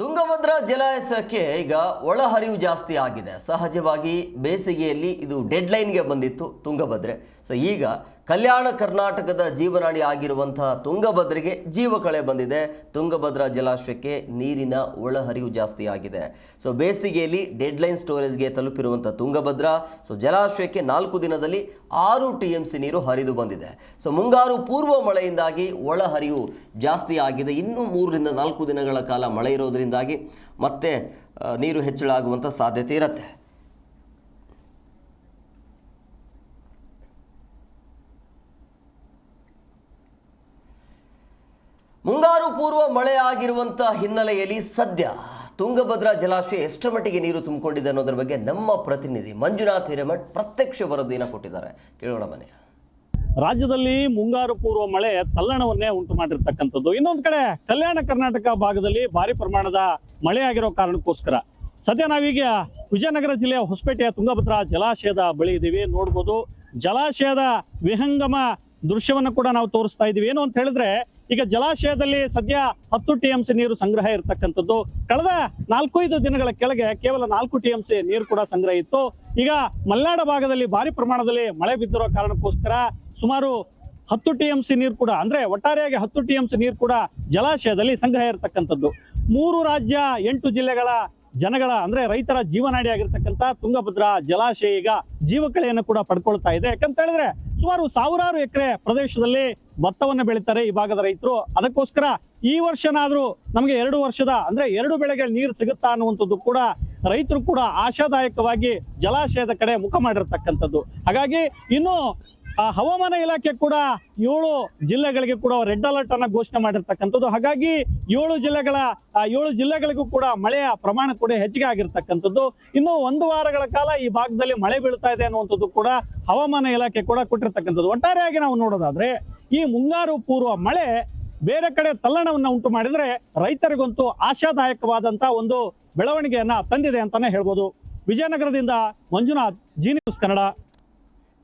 ತುಂಗಭದ್ರಾ ಜಲಾಶಯಕ್ಕೆ ಈಗ ಒಳಹರಿವು ಜಾಸ್ತಿ ಆಗಿದೆ. ಸಹಜವಾಗಿ ಬೇಸಿಗೆಯಲ್ಲಿ ಇದು ಡೆಡ್ಲೈನ್ಗೆ ಬಂದಿತ್ತು ತುಂಗಭದ್ರೆ. ಸೊ ಈಗ ಕಲ್ಯಾಣ ಕರ್ನಾಟಕದ ಜೀವನಾಡಿ ಆಗಿರುವಂತಹ ತುಂಗಭದ್ರೆಗೆ ಜೀವಕಳೆ ಬಂದಿದೆ. ತುಂಗಭದ್ರಾ ಜಲಾಶಯಕ್ಕೆ ನೀರಿನ ಒಳಹರಿವು ಜಾಸ್ತಿ ಆಗಿದೆ. ಸೊ ಬೇಸಿಗೆಯಲ್ಲಿ ಡೆಡ್ಲೈನ್ ಸ್ಟೋರೇಜ್ಗೆ ತಲುಪಿರುವಂಥ ತುಂಗಭದ್ರಾ ಜಲಾಶಯಕ್ಕೆ 4 ದಿನದಲ್ಲಿ 6 TMC ನೀರು ಹರಿದು ಬಂದಿದೆ. ಸೊ ಮುಂಗಾರು ಪೂರ್ವ ಮಳೆಯಿಂದಾಗಿ ಒಳಹರಿವು ಜಾಸ್ತಿ ಆಗಿದೆ. ಇನ್ನೂ 3 ರಿಂದ 4 ದಿನಗಳ ಕಾಲ ಮಳೆ ಇರೋದ್ರಿಂದಾಗಿ ಮತ್ತೆ ನೀರು ಹೆಚ್ಚಳ ಆಗುವಂಥ ಸಾಧ್ಯತೆ ಇರುತ್ತೆ. ಮುಂಗಾರು ಪೂರ್ವ ಮಳೆ ಆಗಿರುವಂಥ ಹಿನ್ನೆಲೆಯಲ್ಲಿ ಸದ್ಯ ತುಂಗಭದ್ರಾ ಜಲಾಶಯ ಎಷ್ಟರ ಮಟ್ಟಿಗೆ ನೀರು ತುಂಬಿಕೊಂಡಿದೆ ಅನ್ನೋದ್ರ ಬಗ್ಗೆ ನಮ್ಮ ಪ್ರತಿನಿಧಿ ಮಂಜುನಾಥ್ ಹಿರೇಮಠ್ ಪ್ರತ್ಯಕ್ಷ ವರದಿಯನ್ನು ಕೊಟ್ಟಿದ್ದಾರೆ. ಕೇಳೋಣ ಬನ್ನಿ. ರಾಜ್ಯದಲ್ಲಿ ಮುಂಗಾರು ಪೂರ್ವ ಮಳೆ ತಲ್ಲಣವನ್ನೇ ಉಂಟು ಮಾಡಿರ್ತಕ್ಕಂಥದ್ದು. ಇನ್ನೊಂದು ಕಡೆ ಕಲ್ಯಾಣ ಕರ್ನಾಟಕ ಭಾಗದಲ್ಲಿ ಭಾರಿ ಪ್ರಮಾಣದ ಮಳೆ ಆಗಿರೋ ಕಾರಣಕ್ಕೋಸ್ಕರ ಸದ್ಯ ನಾವೀಗ ವಿಜಯನಗರ ಜಿಲ್ಲೆಯ ಹೊಸಪೇಟೆಯ ತುಂಗಭದ್ರಾ ಜಲಾಶಯದ ಬಳಿ ಇದ್ದೀವಿ. ನೋಡ್ಬೋದು, ಜಲಾಶಯದ ವಿಹಂಗಮ ದೃಶ್ಯವನ್ನು ಕೂಡ ನಾವು ತೋರಿಸ್ತಾ ಇದ್ದೀವಿ. ಏನು ಅಂತ ಹೇಳಿದ್ರೆ, ಈಗ ಜಲಾಶಯದಲ್ಲಿ ಸದ್ಯ 10 TMC ನೀರು ಸಂಗ್ರಹ ಇರತಕ್ಕಂಥದ್ದು. ಕಳೆದ 4-5 ದಿನಗಳ ಕೆಳಗೆ ಕೇವಲ 4 TMC ನೀರು ಕೂಡ ಸಂಗ್ರಹ ಇತ್ತು. ಈಗ ಮಲೆನಾಡ ಭಾಗದಲ್ಲಿ ಭಾರಿ ಪ್ರಮಾಣದಲ್ಲಿ ಮಳೆ ಬಿದ್ದಿರೋ ಕಾರಣಕ್ಕೋಸ್ಕರ ಸುಮಾರು 10 TMC ನೀರು ಕೂಡ, ಅಂದ್ರೆ ಒಟ್ಟಾರೆಯಾಗಿ 10 TMC ನೀರು ಕೂಡ ಜಲಾಶಯದಲ್ಲಿ ಸಂಗ್ರಹ ಇರತಕ್ಕಂಥದ್ದು. 3 ರಾಜ್ಯ 8 ಜಿಲ್ಲೆಗಳ ಜನಗಳ ಅಂದ್ರೆ ರೈತರ ಜೀವನಾಡಿ ಆಗಿರ್ತಕ್ಕಂಥ ತುಂಗಭದ್ರಾ ಜಲಾಶಯ ಈಗ ಜೀವಕಳೆಯನ್ನು ಕೂಡ ಪಡ್ಕೊಳ್ತಾ ಇದೆ. ಯಾಕಂತ ಹೇಳಿದ್ರೆ ಸುಮಾರು 1000 ಎಕರೆ ಪ್ರದೇಶದಲ್ಲಿ ಭತ್ತವನ್ನ ಬೆಳೀತಾರೆ ಈ ಭಾಗದ ರೈತರು. ಅದಕ್ಕೋಸ್ಕರ ಈ ವರ್ಷನಾದ್ರೂ ನಮಗೆ 2 ವರ್ಷದ ಅಂದ್ರೆ 2 ಬೆಳೆಗೆ ನೀರು ಸಿಗುತ್ತಾ ಅನ್ನುವಂಥದ್ದು ಕೂಡ ರೈತರು ಕೂಡ ಆಶಾದಾಯಕವಾಗಿ ಜಲಾಶಯದ ಕಡೆ ಮುಖ ಮಾಡಿರ್ತಕ್ಕಂಥದ್ದು. ಹಾಗಾಗಿ ಇನ್ನು ಹವಾಮಾನ ಇಲಾಖೆ ಕೂಡ 7 ಜಿಲ್ಲೆಗಳಿಗೆ ಕೂಡ ರೆಡ್ ಅಲರ್ಟ್ ಅನ್ನ ಘೋಷಣೆ ಮಾಡಿರ್ತಕ್ಕಂಥದ್ದು. ಹಾಗಾಗಿ 7 ಜಿಲ್ಲೆಗಳಿಗೂ ಕೂಡ ಮಳೆಯ ಪ್ರಮಾಣ ಕೂಡ ಹೆಚ್ಚಿಗೆ ಆಗಿರ್ತಕ್ಕಂಥದ್ದು. ಇನ್ನು 1 ವಾರಗಳ ಕಾಲ ಈ ಭಾಗದಲ್ಲಿ ಮಳೆ ಬೀಳ್ತಾ ಇದೆ ಅನ್ನುವಂಥದ್ದು ಕೂಡ ಹವಾಮಾನ ಇಲಾಖೆ ಕೂಡ ಕೊಟ್ಟಿರ್ತಕ್ಕಂಥದ್ದು. ಒಟ್ಟಾರೆಯಾಗಿ ನಾವು ನೋಡೋದಾದ್ರೆ ಈ ಮುಂಗಾರು ಪೂರ್ವ ಮಳೆ ಬೇರೆ ಕಡೆ ತಲ್ಲಣವನ್ನ ಉಂಟು ಮಾಡಿದ್ರೆ ರೈತರಿಗಂತೂ ಆಶಾದಾಯಕವಾದಂತ ಒಂದು ಬೆಳವಣಿಗೆಯನ್ನ ತಂದಿದೆ ಅಂತಾನೆ ಹೇಳ್ಬೋದು. ವಿಜಯನಗರದಿಂದ ಮಂಜುನಾಥ್, ಜಿ ನ್ಯೂಸ್ ಕನ್ನಡ.